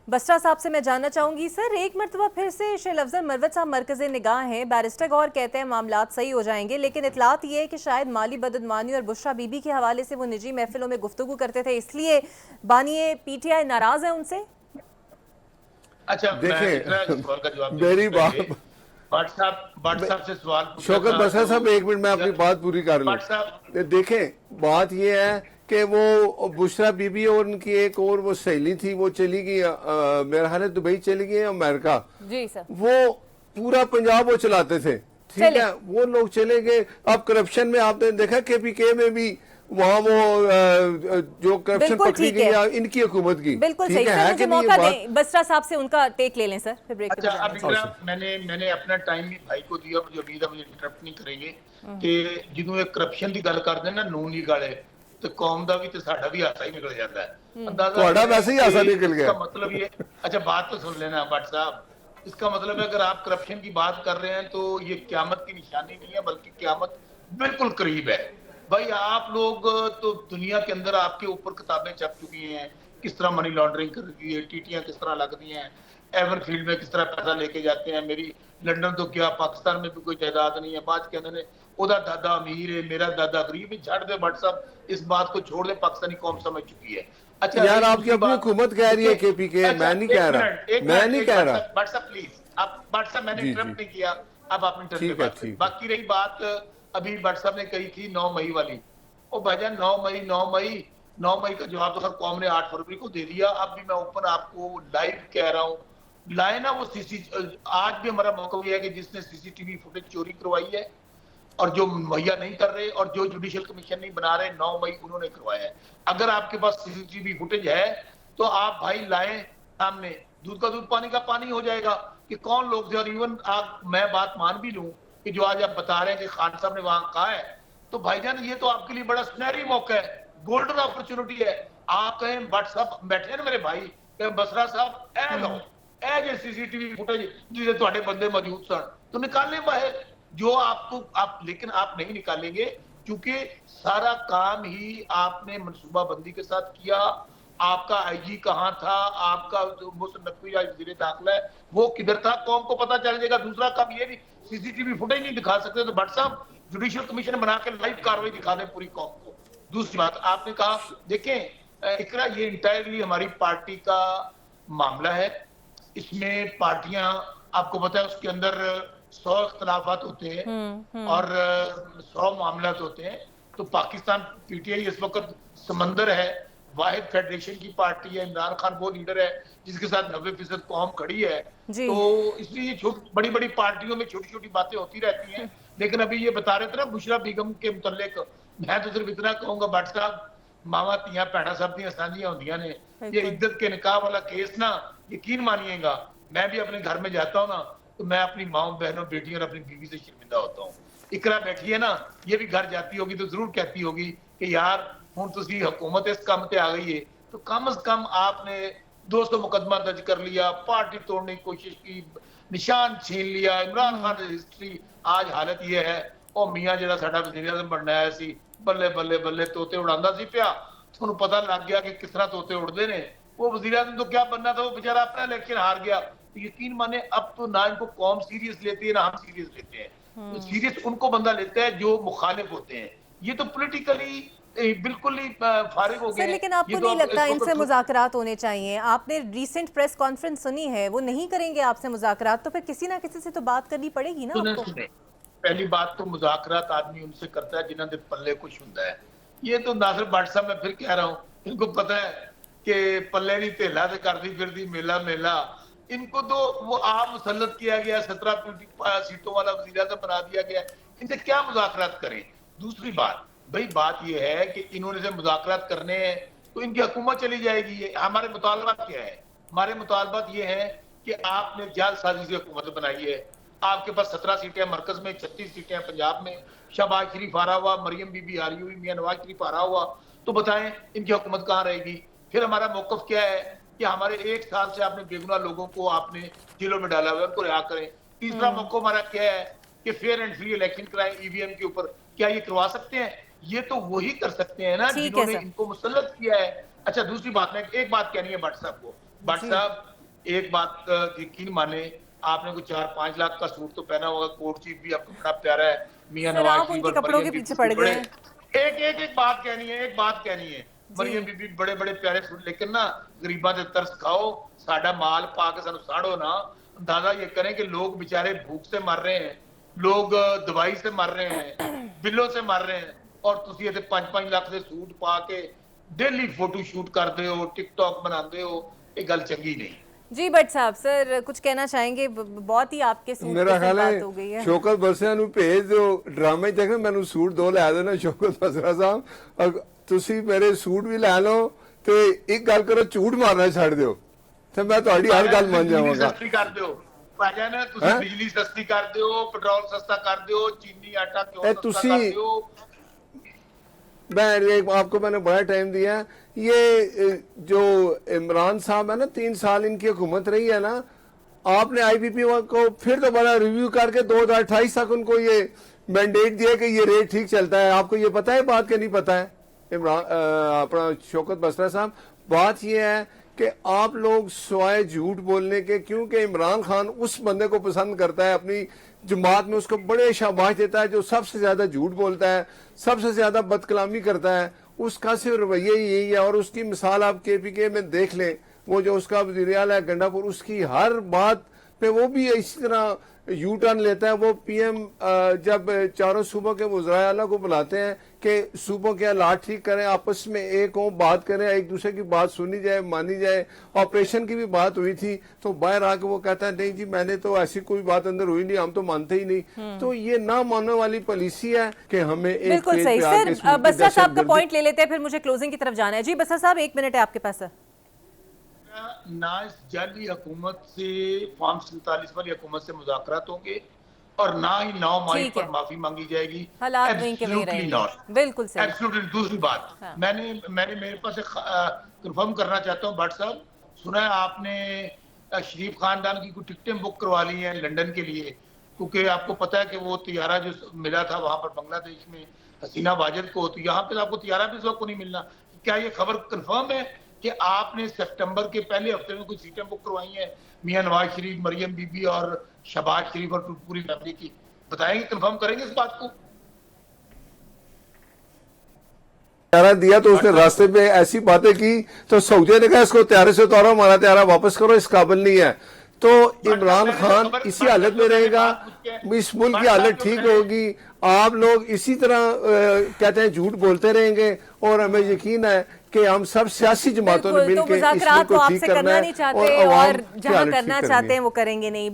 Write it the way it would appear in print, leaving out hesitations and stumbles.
बसरा साहब से मैं जानना चाहूंगी सर, एक मरतबा फिर से शेर अफजल मरवत साहब मरकज़ निगाह हैं। बैरिस्टर गौर कहते हैं मामलात सही हो जाएंगे, लेकिन इतलात ये है कि शायद माली बदअदमानी और बुशरा बीबी के हवाले से वो निजी महफिलों में गुफ्तगू करते थे, इसलिए बानी पीटीआई नाराज है उनसे। अच्छा, मैं इतना सवाल का जवाब मेरी बात व्हाट्सएप से सवाल पूछा शौकत था, बसरा साहब, तो एक मिनट मैं अपनी बात पूरी कर लूं। व्हाट्सएप देखें, बात ये है कि वो बुशरा बीबी और उनकी एक और वो सहेली थी, वो चली गई, मेरा ख्याल है दुबई चली गई, अमेरिका। जी सर। वो पूरा पंजाब वो चलाते थे, ठीक है, वो लोग चले गए। अब करप्शन में आपने देखा केपीके में भी वहाँ वो जो करप्शन पकड़ी गई है इनकी हुकूमत की। बिल्कुल सही सर, मुझे मौका दें बसरा साहब से उनका टेक ले लें सर, फिर ब्रेक पे अच्छा, अब मैंने अपना टाइम भी भाई को दिया, मुझे उम्मीद है मुझे इंटरप्ट नहीं करेंगे कि जिन्होंने करप्शन की गल करते ना नून लीग वाले, तो कौम का भी तो साडा भी हासा ही निकल जाता है। अंदाजा वैसे ही हासा निकल गया। इसका मतलब ये, अच्छा बात तो सुन लेना भट्ट साहब, इसका मतलब है अगर आप करप्शन की बात कर रहे हैं तो ये क्यामत की निशानी नहीं है, बल्कि क्यामत बिल्कुल करीब है। भाई आप लोग तो दुनिया के अंदर आपके ऊपर किताबें छप चुकी हैं, किस तरह मनी लॉन्ड्रिंग कर रही है, टीटियां किस तरह लगती हैं, एवर फील्ड में किस तरह पैसा लेके जाते हैं। मेरी लंदन तो क्या पाकिस्तान में भी कोई जायदाद नहीं है, बाद के अंदर ओदा दादा अमीर है, मेरा दादा गरीब है। छाड़ दे भट्ट साहब, इस बात को छोड़ दे, पाकिस्तानी कौम समझ चुकी है। अच्छा यार, आपकी अपनी हुकूमत कह रही है केपीके, मैं नहीं कह रहा, मैं नहीं कह रहा। भट्ट साहब प्लीज, आप भट्ट साहब, मैंने इंटरप्ट नहीं किया, अब आपने इंटरप्ट। बाकी रही बात अभी भट्ट साहब ने कही थी 9 मई वाली, ओ भाईजान 9 मई का जवाब तो हर कौम ने 8 फरवरी को दे दिया। अब भी मैं ओपन आपको लाइव कह रहा हूँ, लाए ना वो आज भी हमारा मौका ये है कि जिसने सीसीटीवी फुटेज चोरी करवाई है और जो मुहैया नहीं कर रहे और जो जुडिशियल कमीशन नहीं बना रहे, 9 मई उन्होंने करवाया है। अगर आपके पास सीसीटीवी फुटेज है तो आप भाई लाएं सामने, दूध का दूध पानी का पानी हो जाएगा कि कौन लोग थे। और इवन मैं बात मान भी लूं कि जो आज आप बता रहे हैं कि खान साहब ने वहां कहा है, तो भाईजान ये तो आपके लिए बड़ा सुनहरी मौका है, गोल्डन अपॉर्चुनिटी है। आप कहें व्हाट्सएप बैठे ना मेरे भाई, कहें बसरा साहब ए लो ए जे सीसीटीवी फुटेज जिसे ਤੁਹਾਡੇ बंदे मौजूद सन, तो निकालने बाहर जो आप लेकिन आप नहीं निकालेंगे क्योंकि सारा काम ही आपने मनसूबाबंदी के साथ किया। आपका आईजी कहां था, आपका जो मोहसिन नकवी वजीर दाखिला है वो किधर था, कौम को पता चल जाएगा। दूसरा काम ये भी सीसीटीवी फुटेज नहीं दिखा सकते तो भट्ट साहब जुडिशियल कमीशन बना के लाइव कार्रवाई दिखा दें पूरी कौम को। दूसरी बात आपने कहा, देखें इकरा, ये इंटायरली हमारी पार्टी का मामला है। इसमें पार्टियां, आपको पता है उसके अंदर 100 इख्तलाफात होते हैं और 100 मामलात होते हैं। तो पाकिस्तान पीटीआई इस वक्त समंदर है, वाहिद फेडरेशन की पार्टी है, इमरान खान वो लीडर है जिसके साथ 90% कौम खड़ी है। तो इसलिए बड़ी बड़ी पार्टियों में छोटी छोटी बातें होती रहती हैं। लेकिन अभी ये बता रहे थे ना बुशरा बेगम के मुतल्लिक, मैं तो सिर्फ इतना कहूंगा भट्ट साहब, मावा तियां भैणा सब दियां सांझियां होंदियां ने। ये इज्जत के निकाह वाला केस ना, यकीन मानिएगा, मैं भी अपने घर में जाता हूँ ना तो मैं अपनी माओ बहनों बेटियों और अपनी बीवी से शर्मिंदा होता हूँ। इकरा बैठी है ना, ये भी घर जाती होगी तो जरूर कहती होगी कि यार हुण तुसी हुकूमत इस काम पे आ गई है, तो कम से कम आपने 200 मुकदमा दर्ज कर लिया, पार्टी तोड़ने की कोशिश की, निशान छीन लिया, इमरान खान की हिस्ट्री। आज हालत ये है, ਉਹ ਮੀਆਂ ਜਿਹੜਾ ਸਾਡਾ ਵਜ਼ੀਰ ਆਜ਼ਮ ਬਣਨਾ ਆਇਆ ਸੀ, ਬੱਲੇ ਬੱਲੇ ਬੱਲੇ ਤੋਤੇ ਉਡਾਉਂਦਾ ਸੀ ਪਿਆ, ਤੁਹਾਨੂੰ ਪਤਾ ਲੱਗ ਗਿਆ ਕਿ ਕਿਸ ਤਰ੍ਹਾਂ ਤੋਤੇ उड़ते ने। वो वजीर आजम तो क्या बनना था, वो बेचारा अपना इलेक्शन हार गया। तो यकीन माने अब तो ना इनको कौम सीरियस लेती है ना हम सीरियस लेते हैं। तो सीरियस उनको बंदा लेता है जो मुखालिफ होते हैं। ये तो पोलिटिकली बिल्कुल ही फारिग हो गए। लेकिन आपको नहीं लगता इनसे मुज़ाकरात होने चाहिए? आपने रीसेंट प्रेस कॉन्फ्रेंस सुनी है, वो नहीं करेंगे आपसे मुज़ाकरात, तो फिर किसी ना किसी से तो बात करनी पड़ेगी ना आपको। पहली बात तो मुज़ाकरात आदमी उनसे करता है जिन्होंने पल्ले कुछ होता है। ये तो नासिर भट्ट साहब, मैं फिर कह रहा हूँ, इनको पता है कि पल्ले नहीं तेला से करती फिरती मेला मेला। इनको तो वो आप मुसल्लत किया गया, 17 सीटों वाला वज़ीर आज़म बना दिया गया, इनसे क्या मुज़ाकरात करें। दूसरी बात भाई, बात ये है कि इन्होंने से मुज़ाकरात करने हैं तो इनकी हुकूमत चली जाएगी। हमारे मुतालबात क्या है? हमारे मुतालबात ये है कि आपने जालसाजी से हुकूमत बनाई है। आपके पास 17 सीटें मरकज में, 36 सीटें पंजाब में, शहबाज शरीफ हारा हुआ, मरियम बीबी हारी हुई, मियां नवाज शरीफ हारा हुआ, तो बताएं इनकी हुकूमत कहाँ रहेगी? फिर हमारा मौकफ क्या है कि हमारे 1 साल से आपने बेगुनाह लोगों को आपने जेलों में डाला हुआ है, उनको रिहा करें। तीसरा मौकफ हमारा क्या है कि फेयर एंड फ्री इलेक्शन कराएं ईवीएम के ऊपर। क्या ये करवा सकते हैं? ये तो वही कर सकते हैं ना जिन्होंने इनको मुसल्लत किया है। अच्छा दूसरी बात, में एक बात कहनी है भट्ट साहब को। भट्ट साहब एक बात यकीन माने, आपने कोई 4-5 लाख का सूट तो पहना होगा, कोट चीफ भी आपको बड़ा प्यारा है, मियां सर नवाज आप शरीफ उनके और कपड़ों के मरियम पीछे बीबी पड़ गए हैं। एक बात कहनी है, मरियम बीबी बड़े बड़े प्यारे सूट, लेकिन ना गरीबां दे तरस खाओ, साडा माल पा के सानू साड़ो ना। अंदाजा ये करें कि लोग बेचारे भूख से मर रहे हैं, लोग दवाई से मर रहे हैं, बिलों से मर रहे हैं, और तुसी ये 5-5 लाख के सूट पा के डेली फोटो शूट करते हो, टिकटॉक बनाते हो, ये गल चंगी नहीं। जी भट्ट साहब, सर कुछ कहना चाहेंगे? बहुत ही आपके सूट मेरा के साथ ख्याल बात हो गई है है। शौकत बसरा ਨੂੰ ਭੇਜ ਦਿਓ ਡਰਾਮੇ ਦੇਖਣਾ ਮੈਨੂੰ ਸੂਟ ਦੋ ਲੈ ਦੇਣਾ ਸ਼ੌਕਤ ਬਸਰਾ ਸਾਹਿਬ ਔਰ ਤੁਸੀਂ ਮੇਰੇ ਸੂਟ ਵੀ ਲੈ ਲਓ ਤੇ ਇੱਕ ਗੱਲ ਕਰੋ ਝੂਠ ਮਾਰਨਾ ਛੱਡ ਦਿਓ ਤੇ ਮੈਂ ਤੁਹਾਡੀ ਹਰ ਗੱਲ ਮੰਨ ਜਾਵਾਂਗਾ। ਸਸਤੀ ਕਰ ਦਿਓ ਭਾਜਨ, ਤੁਸੀਂ ਬਿਜਲੀ ਸਸਤੀ ਕਰ ਦਿਓ, ਪੈਟਰੋਲ ਸਸਤਾ ਕਰ ਦਿਓ, ਚੀਨੀ ਆਟਾ ਕਿਉਂ ਸਸਤਾ ਕਰ ਦਿਓ। मैं आपको मैंने बड़ा टाइम दिया, ये जो इमरान साहब है ना 3 साल इनकी हुकूमत रही है ना, आपने आईपीपी को फिर तो बड़ा रिव्यू करके 2028 तक उनको ये मैंडेट दिया कि ये रेट ठीक चलता है। आपको ये पता है बात के नहीं पता है इमरान अपना शौकत बसरा साहब? बात ये है कि आप लोग स्वाय झूठ बोलने के, क्योंकि इमरान खान उस बंदे को पसंद करता है, अपनी जमात में उसको बड़े शाबाश देता है जो सबसे ज्यादा झूठ बोलता है, सबसे ज्यादा बदकलामी करता है, उसका सिर्फ रवैया ही यही है। और उसकी मिसाल आप केपीके में देख लें, वो जो उसका वज़ीर आला है गंडापुर, उसकी हर बात पे वो भी इसी तरह यू टर्न लेता है। वो पीएम जब चारों सूबों के वज़राए आला को बुलाते हैं कि सूबों के हालात ठीक करें, आपस में एक हो, बात करें, एक दूसरे की बात सुनी जाए, मानी जाए। ऑपरेशन की भी बात हुई थी तो बाहर आके वो कहता है नहीं जी मैंने तो ऐसी कोई बात अंदर हुई नहीं, हम तो मानते ही नहीं। तो ये ना मानने वाली पॉलिसी है कि हमें एक बिल्कुल सही। सर बसरा साहब का पॉइंट ले लेते हैं, फिर मुझे क्लोजिंग की तरफ जाना है। जी बसरा साहब 1 मिनट है आपके पास। सर ना इस जाली हुकूमत से, फॉर्म 47 वाली हुकूमत से मुज़ाकरात होंगे और ना ही 9 मई पर माफी मांगी जाएगी। हालात वहीं के वहीं रहेंगे। बिल्कुल सही। एब्सोल्युटली। दूसरी बात, हाँ। मैंने मेरे पास कंफर्म करना चाहता हूँ भट्ट साहब, सुना है आपने शरीफ खानदान की कुछ टिकटें बुक करवा ली हैं लंदन के लिए, क्योंकि आपको पता है कि वो तियारा जो मिला था वहां पर बांग्लादेश में हसीना वाजिद को, तो यहाँ पे आपको तियारा भी इस वक्त को नहीं मिलना। क्या ये खबर कंफर्म है कि आपने सितंबर के पहले हफ्ते में कुछ सीटें बुक करवाई हैं मियां नवाज शरीफ, मरियम बीबी और शहबाज शरीफ और पूरी फैमिली की? बताएंगे, कंफर्म करेंगे इस बात को? त्यारा दिया तो उसने रास्ते में ऐसी बातें की तो सऊदी ने कहा इसको त्यारे से उतारो, हमारा त्यारा वापस करो, इस काबिल नहीं है। तो इमरान खान इसी हालत में रहेगा, इस मुल्क की हालत ठीक होगी, आप लोग इसी तरह कहते हैं झूठ बोलते रहेंगे और हमें यकीन है कि हम सब सियासी जमातों ने मिलकर इस मुल्क को ठीक करना है और जहां करना चाहते हैं वो करेंगे नहीं।